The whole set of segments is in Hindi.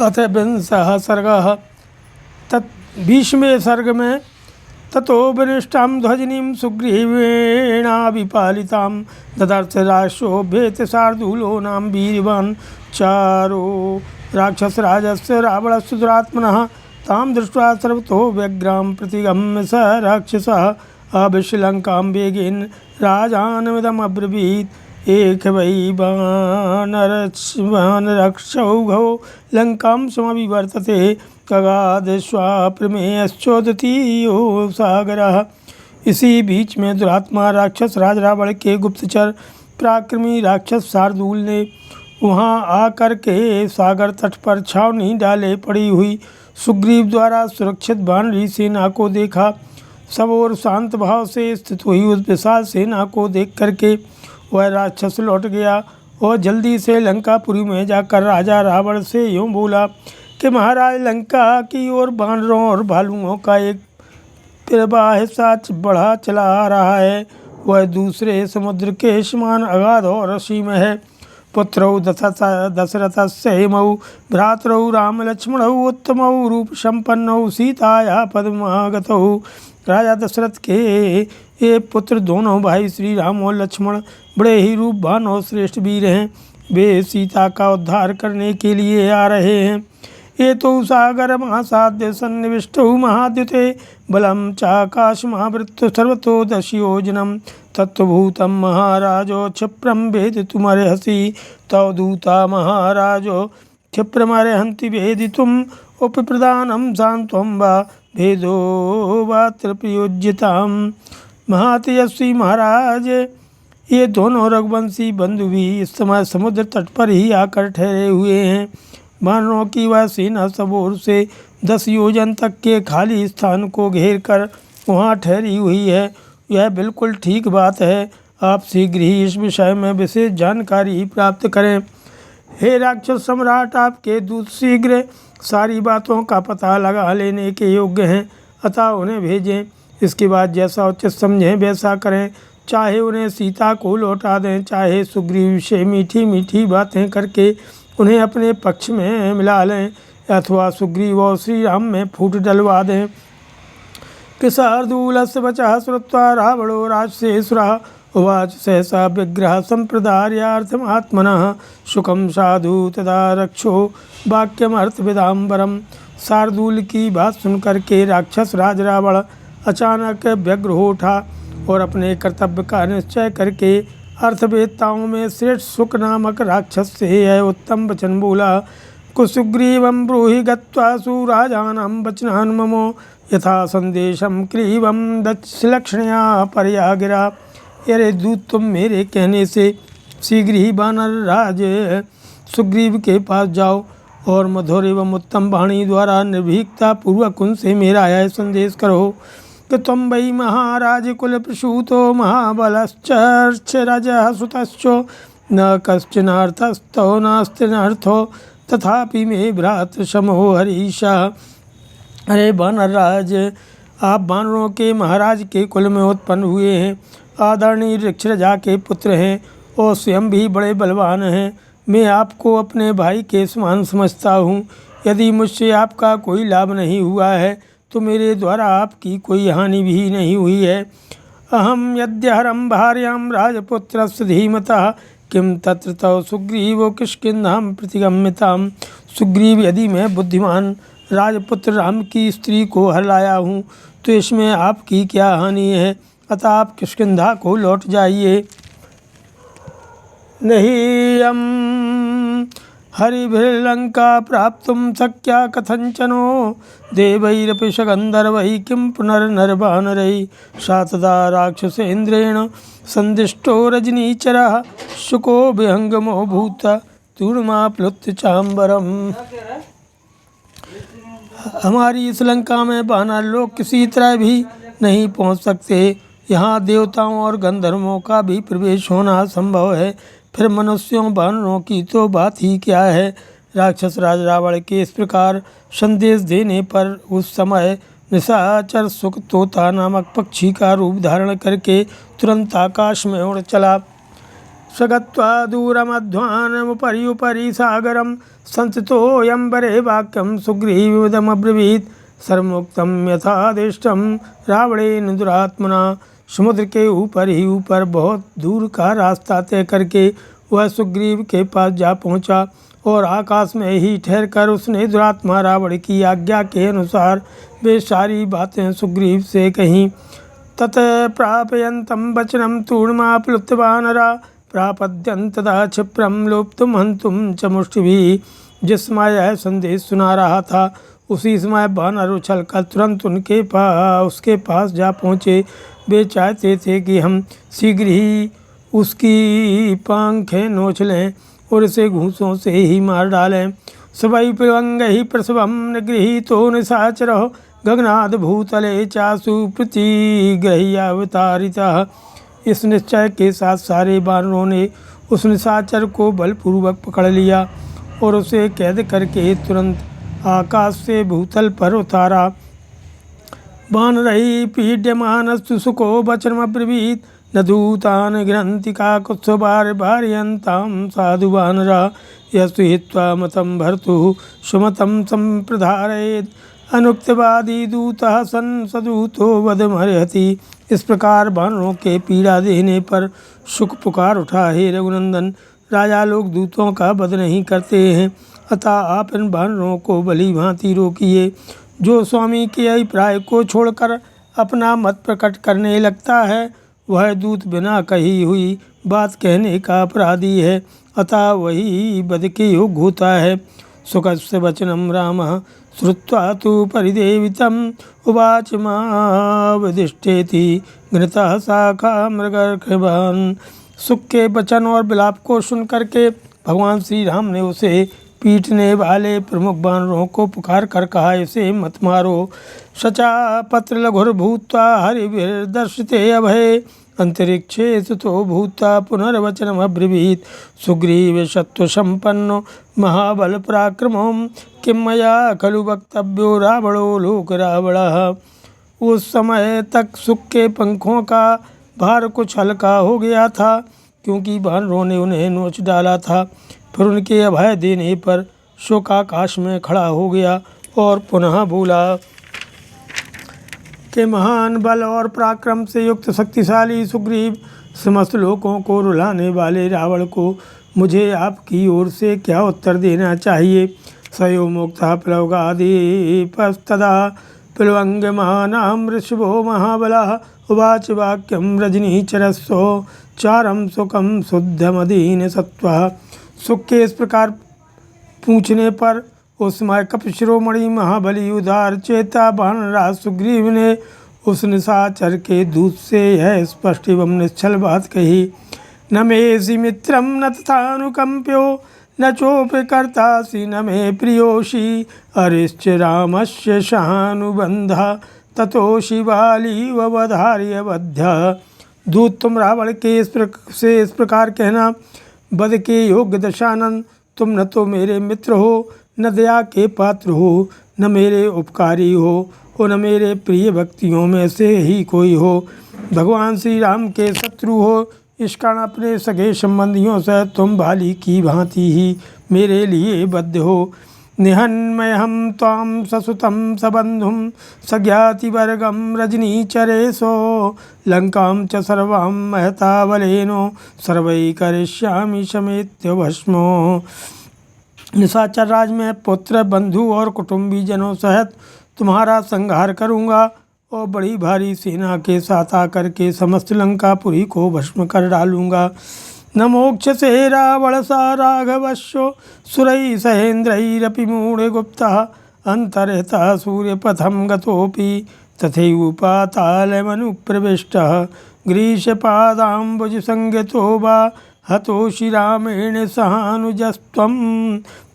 अथ विंशः सर्गः। भीष्मे सर्ग में ततो वरिष्ठां ध्वजनीं सुग्रीवेणाभिपालितां ददर्थ राक्षोभ्येत शार्दूलो नाम वीरवान् चारो राक्षसराजस्य रावणस्य दुरात्मनः तां दृष्ट्वा सर्वतो व्यग्रां प्रतिगम्य स राक्षसः अभिश्लङ्कां वेगेन राजानमिदमब्रवीत् एक वै वानरक्षौघो लंकां समभिवर्तते खगादश्वाप्रमेयश्चोदतीयो सागरः। इसी बीच में दुरात्मा राक्षस राज रावण के गुप्तचर पराक्रमी राक्षस शार्दूल ने वहां आकर के सागर तट पर छावनी डाले पड़ी हुई सुग्रीव द्वारा सुरक्षित वानरी सेना को देखा। सब और शांत भाव से स्थित हुई उस विशाल सेना को देख करके वह राक्षस लौट गया और जल्दी से लंकापुरी में जाकर राजा रावण से यूँ बोला कि महाराज, लंका की ओर बानरों और भालुओं का एक प्रवाह हिस्सा बढ़ा चला आ रहा है। वह दूसरे समुद्र के समान अगाध और असीम है। पुत्रौ दशरथस्य हेमौ भ्रातरौ राम लक्ष्मणौ उत्तमौ रूप संपन्नौ सीताया पद्मागतौ। राजा दशरथ के ये पुत्र दोनों भाई श्री राम और लक्ष्मण बड़े ही रूपवान और श्रेष्ठ वीर हैं। वे सीता का उद्धार करने के लिए आ रहे हैं। ये तो सागर महासाध्य सन्निविष्टौ महाद्युते बलम चाकाश महावृत्त सर्वतो दशयोजनम तत्वभूतम महाराजो क्षिप्रम भेदितुमर्हसि तव दूता महाराजो क्षिप्रमर्हन्ति भेदितुम उपप्रदानम शांत्वं वा भेदो वात्र प्रयोज्यताम। महातेजस्वी महाराज, ये दोनों रघुवंशी बंधु भी इस समय समुद्र तट पर ही आकर ठहरे हुए हैं। वानरों की वह सेना सब ओर से 10 योजन तक के खाली स्थान को घेर कर वहाँ ठहरी हुई है। यह बिल्कुल ठीक बात है। आप शीघ्र ही इस विषय में विशेष जानकारी प्राप्त करें। हे राक्षस सम्राट, आपके दूत शीघ्र सारी बातों का पता लगा लेने के योग्य हैं, अतः उन्हें भेजें। इसके बाद जैसा उचित समझें वैसा करें। चाहे उन्हें सीता को लौटा दें, चाहे सुग्रीव से मीठी मीठी बातें करके उन्हें अपने पक्ष में मिला लें, अथवा सुग्रीव और श्री राम में फूट डलवा दें। कि शार्दूलस्य वचः श्रुत्वा रावणो राजसेसुरः उवाच सहसा विग्रह संप्रदार्यार्थमात्मनः शुकं साधु तदा रक्षो वाक्यमर्थविदाम्बरम्। शार्दूल की बात सुनकर के राक्षस राज रावण अचानक व्यग्र हो उठा और अपने कर्तव्य का निश्चय करके अर्थवेत्ताओं में श्रेष्ठ शुक नामक राक्षस से यह उत्तम वचन बोला। कुसुग्रीवं ब्रूहि गत्वा सुराजानं वचनान् ममो यथा संदेशं क्लीवं दक्षलक्ष्ण्या परया गिरा। अरे दूत, तुम मेरे कहने से शीघ्र ही वानर राज सुग्रीव के पास जाओ और मधुर एवं उत्तम वाणी द्वारा निर्भीकता पूर्वक उनसे मेरा यह संदेश करो कि तुम वै महाराज कुल प्रसूतो महाबलश्च राजः सुतश्चो न कश्चनार्थस्थो नास्ति नार्थो तथापि मे भ्रातृशमो हरीशा। अरे वानर राज, आप वानरों के महाराज के कुल में उत्पन्न हुए हैं, आदरणीय ऋक्षराजा के पुत्र हैं और स्वयं भी बड़े बलवान हैं। मैं आपको अपने भाई के समान समझता हूँ। यदि मुझसे आपका कोई लाभ नहीं हुआ है तो मेरे द्वारा आपकी कोई हानि भी नहीं हुई है। अहम यद्यहरम भार्यां राजपुत्रस्य धीमतः किम तत्र तव सुग्रीवो किष्किन्धां प्रतिगम्यताम्। सुग्रीव, यदि मैं बुद्धिमान राजपुत्र राम की स्त्री को हर लाया हूँ तो इसमें आपकी क्या हानि है। अतः आप किष्किंधा को लौट जाइए। नहीं यम हरिभिर्लंका प्राप्तुं शक्या कथंचनो देवैरपि गंधर्वैः किं पुनर्नरवानरैः सा तदा राक्षसेन्द्रेण संदिष्टो रजनीचरः शुको विहंगमो भूत तूर्णमाप्लुत्य चांबरम। हमारी इस लंका में वानर लोग किसी तरह भी नहीं पहुंच सकते। यहाँ देवताओं और गंधर्वों का भी प्रवेश होना संभव है, फिर मनुष्यों वानरों की तो बात ही क्या है। राक्षस राज रावण के इस प्रकार संदेश देने पर उस समय निशाचर सुख तोता नामक पक्षी का रूप धारण करके तुरंत आकाश में उड़ चला। स्वगत्वा दूरमध्वानमुपरि उपरि सागरं संस्थितोऽयंबरे वाक्यं सुग्रीवमिदमब्रवीत् सर्वमुक्तं यथादिष्टं रावणेन दुरात्मना। समुद्र के ऊपर ही ऊपर बहुत दूर का रास्ता तय करके वह सुग्रीव के पास जा पहुंचा और आकाश में ही ठहरकर उसने दुरात्मा रावण की आज्ञा के अनुसार वे सारी बातें सुग्रीव से कहीं। तत प्रापयन्तं वचनं तूर्णमाप्लुप्तवानरा प्रापद्यन्तदा क्षिप्रं लोप्तुं हन्तुं च मुष्टिभिः। जिस समय यह संदेश सुना रहा था उसी समय वानर उछलकर तुरंत उसके पास जा पहुँचे। वे चाहते थे कि हम शीघ्र ही उसकी पांखें नोच लें और इसे घूंसों से ही मार डालें। सवै प्लवंगैः प्रसवं निगृहीतो निशाचरः गगनाद भूतले चासु प्रतिग्रह्यावतारितः। इस निश्चय के साथ सारे वानरों ने उस निशाचर को बलपूर्वक पकड़ लिया और उसे कैद करके तुरंत आकाश से भूतल पर उतारा। वानरैः पीड्यमानस्तु सुको वचनमब्रवीत् न दूतान् गृह्णन्ति काकुत्स्थभार्यन्तां साधु वानरा। यस्तु हित्वा मतं भर्तुः सुमतं संप्रधारयेत् अनुक्तवादी दूतः सन् सदूतो वधमर्हति। इस प्रकार वानरों के पीड़ा देने पर शुक पुकार उठा, हे रघुनंदन, राजा लोग दूतों का वध नहीं करते हैं, अतः आप इन वानरों को भली भांति रोकिए। जो स्वामी के अभिप्राय को छोड़कर अपना मत प्रकट करने लगता है वह दूत बिना कही हुई बात कहने का अपराधी है, अतः वही वध के योग्य होता है। सुखस्य वचनं रामः श्रुत्वा तु परिदेवितम् उवाच मावदिष्ठेति घृतः शाखा मृगर्षभान्। सुख के वचन और विलाप को सुन करके भगवान श्री राम ने उसे पीटने वाले प्रमुख वानरों को पुकार कर कहा, इसे मत मारो। सचा पत्र लघुर्भूत्वा हरिभिर्दर्शिते अभये अंतरिक्षे सुतो भूत्वा पुनर्वचनमब्रवीत्। सुग्रीव सत्त्वसम्पन्नो महाबल पराक्रमो किं मया खलु वक्तव्यो रावणो लोक रावणः। उस समय तक सुख के पंखों का भार कुछ हल्का हो गया था, क्योंकि वानरों ने उन्हें नोच डाला था। फिर उनके अभय देने पर शुक आकाश में खड़ा हो गया और पुनः बोला कि महान बल और पराक्रम से युक्त शक्तिशाली सुग्रीव, समस्त लोगों को रुलाने वाले रावण को मुझे आपकी ओर से क्या उत्तर देना चाहिए। सयो मुक्ता प्लवगादीपस्तदा प्लवंगमानां ऋषभो महाबलः उवाच वाक्यं रजनीचरस्सो चारं सुखं शुद्धमदीन सत्वः। सुख के इस प्रकार पूछने पर उस समय कपिशिरोमणि महाबली उदार चेता वानरराज सुग्रीव ने उस निशाचर के दूत से यह स्पष्ट एवं निश्चल बात कही, न मेऽसि मित्रं न तथानुकंप्यो न चोपि कर्तासि न मे प्रियोषि अरिश्च रामस्य सहानुबंधः ततो शिवालीव वधार्य वध्य। दूत, तुम रावण के इस प्रकार कहना, वध के योग्य दशानन, तुम न तो मेरे मित्र हो, न दया के पात्र हो, न मेरे उपकारी हो और न मेरे प्रिय भक्तियों में से ही कोई हो। भगवान श्री राम के शत्रु हो, इस कारण अपने सगे संबंधियों से तुम भाली की भांति ही मेरे लिए बद्ध हो। निहन्मयहं त्वां ससुतं सबन्धुं सज्ञातिवर्गं रजनीचरेशो लंकां च सर्वां महता बलेनो सर्वै करिष्यामि समेत्य भस्मो। निशाचर राज में पुत्र, बंधु और कुटुंबी जनों सहित तुम्हारा संहार करूँगा और बड़ी भारी सेना के साथ आकर के समस्त लंकापुरी को भस्म कर डालूँगा। न मोक्षसे रावणसा राघवश्यो सुरैः सहेन्द्रैरपि मूढगुप्तः अन्तर्हितः सूर्यपथं गतोऽपि तथैव पातालमनुप्रविष्टः ग्रीष्यपादाम्बुजसंज्ञतो वा हतोषि रामेण सहानुजस्त्वं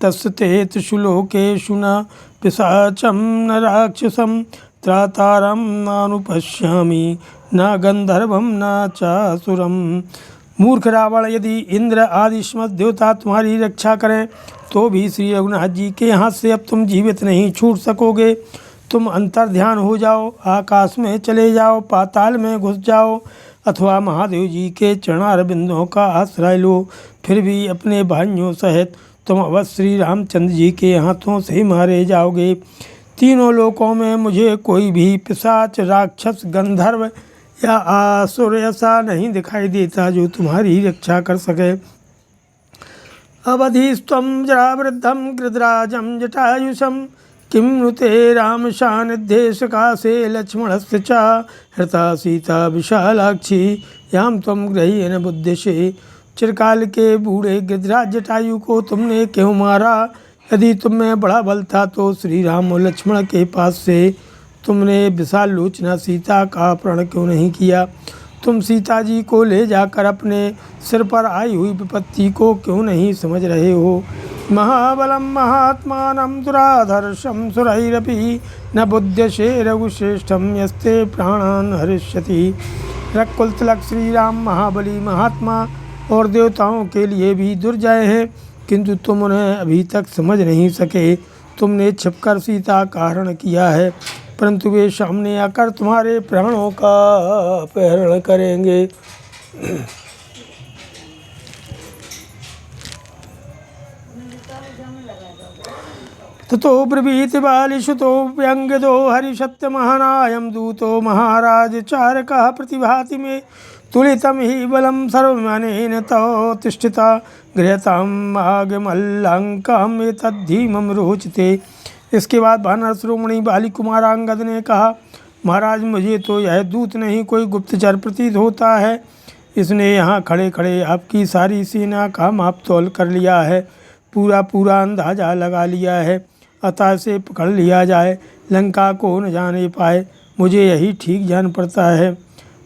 तस्य ते त्रिषु लोकेषु न पिशाचं न राक्षसं त्रातारं नानुपश्यामि न गंधर्वं न चासुरम्। मूर्ख रावण, यदि इंद्र आदि समस्त देवता तुम्हारी रक्षा करें तो भी श्री रघुनाथ जी के हाथ से अब तुम जीवित नहीं छूट सकोगे। तुम अंतर्ध्यान हो जाओ, आकाश में चले जाओ, पाताल में घुस जाओ, अथवा महादेव जी के चरणार बिंदों का आश्रय लो, फिर भी अपने भाइयों सहित तुम अवश्य श्री रामचंद्र जी के हाथों से मारे जाओगे। तीनों लोकों में मुझे कोई भी पिशाच, राक्षस, गंधर्व या आसुर ऐसा नहीं दिखाई देता जो तुम्हारी रक्षा कर सके। अवधिस्त्वं जरावृद्धं गृध्राजं जटायुषं किं नुते राम सानिध्ये सकाशे लक्ष्मणस्य च हृता सीता विशालाक्षी याम त्वं गृह्येन बुद्धिषे। चिरकाल के बूढ़े गृध्राज जटायु को तुमने क्यों मारा? यदि तुम में बड़ा बल था तो श्री राम और लक्ष्मण के पास से तुमने विशाल लोचना सीता का अपहरण क्यों नहीं किया? तुम सीता जी को ले जाकर अपने सिर पर आई हुई विपत्ति को क्यों नहीं समझ रहे हो? महाबलम महात्मानं दुराधर्षं सुरैरपि न बुध्यसे रघुश्रेष्ठं यस्ते प्राणान् हरिष्यति। रकुल तिलक श्री राम महाबली, महात्मा और देवताओं के लिए भी दुर्जय है, किंतु तुम उन्हें अभी तक समझ नहीं सके। तुमने छिपकर सीता का हरण किया है, परंतु वे सामने आकर तुम्हारे प्राणों का अपहरण करेंगे। ततो ब्रवीति बालिशुतो व्यंग्यदो हरिसत्यमहानायं दूतो महाराज चारकः प्रतिभाति मे तुलितं हि बलं सर्वमानेन तौ तिष्ठिता गृहताम् आगमल्लंकाम् एतद्धीमं रोचते। इसके बाद वानर शिरोमणि बाली कुमारांगद ने कहा, महाराज मुझे तो यह दूत नहीं कोई गुप्तचर प्रतीत होता है। इसने यहाँ खड़े खड़े आपकी सारी सेना का माप तोल कर लिया है, पूरा अंदाजा लगा लिया है। अतः से पकड़ लिया जाए, लंका को न जाने पाए, मुझे यही ठीक जान पड़ता है।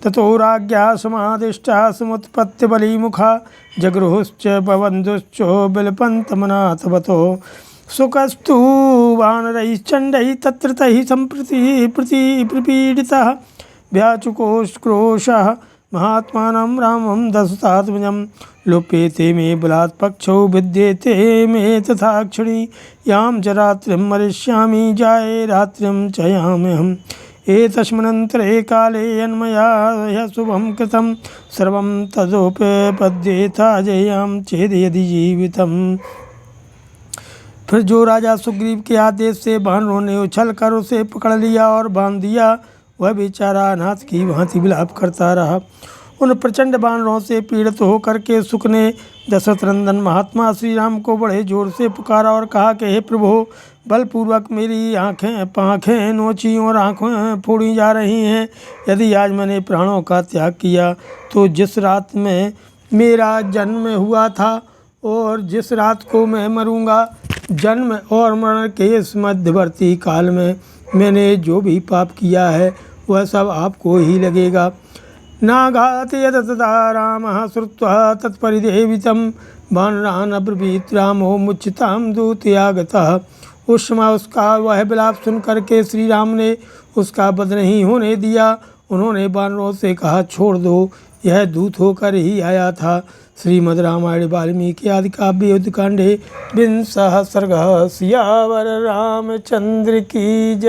ततो राज्ञा समादिष्टा समुत्पत्ति बलिमुखा जगृहुश्च बबन्धुश्च बिलपन्तमनाथवतो सुखस्तु वानरैश्चण्डैः तत्र तैः सम्प्रति प्रपीडितः व्याचुकोष्क्रोशः महात्मानं रामं दशरथात्मजं लोप्येते मे बलात् पक्षौ विद्येते मे तथाक्षणी यां च रात्रिं मरिष्यामि जाये रात्रिं च याम्यहम् एतस्मिन्नन्तरे काले यन्मया ह्यः शुभं कृतं सर्वं तदोपपद्येता जयां चेद यदि जीवितम्। फिर जो राजा सुग्रीव के आदेश से वानरों ने उछल कर उसे पकड़ लिया और बांध दिया, वह बेचारा अनाथ की भांति विलाप करता रहा। उन प्रचंड वानरों से पीड़ित होकर के सुख ने दशरथ नंदन महात्मा श्री राम को बड़े जोर से पुकारा और कहा कि हे प्रभु, बलपूर्वक मेरी आँखें नोची और आँखें फोड़ी जा रही हैं। यदि आज मैंने प्राणों का त्याग किया तो जिस रात में मेरा जन्म हुआ था और जिस रात को मैं मरूंगा, जन्म और मरण के इस मध्यवर्ती काल में मैंने जो भी पाप किया है वह सब आपको ही लगेगा। नाघात यदा रामः श्रुत्वा तत्परिदेवितं वानरान् अब्रवीत् रामो मुच्यतां दूतयागतः। उस समय उसका वह विलाप सुन करके श्री राम ने उसका वध नहीं होने दिया। उन्होंने वानरों से कहा, छोड़ दो, यह दूत होकर ही आया था। श्रीमद् रामायण वाल्मीकि आदि काव्य युद्धकांडे 20 सर्गः। सियावर रामचंद्र की जय।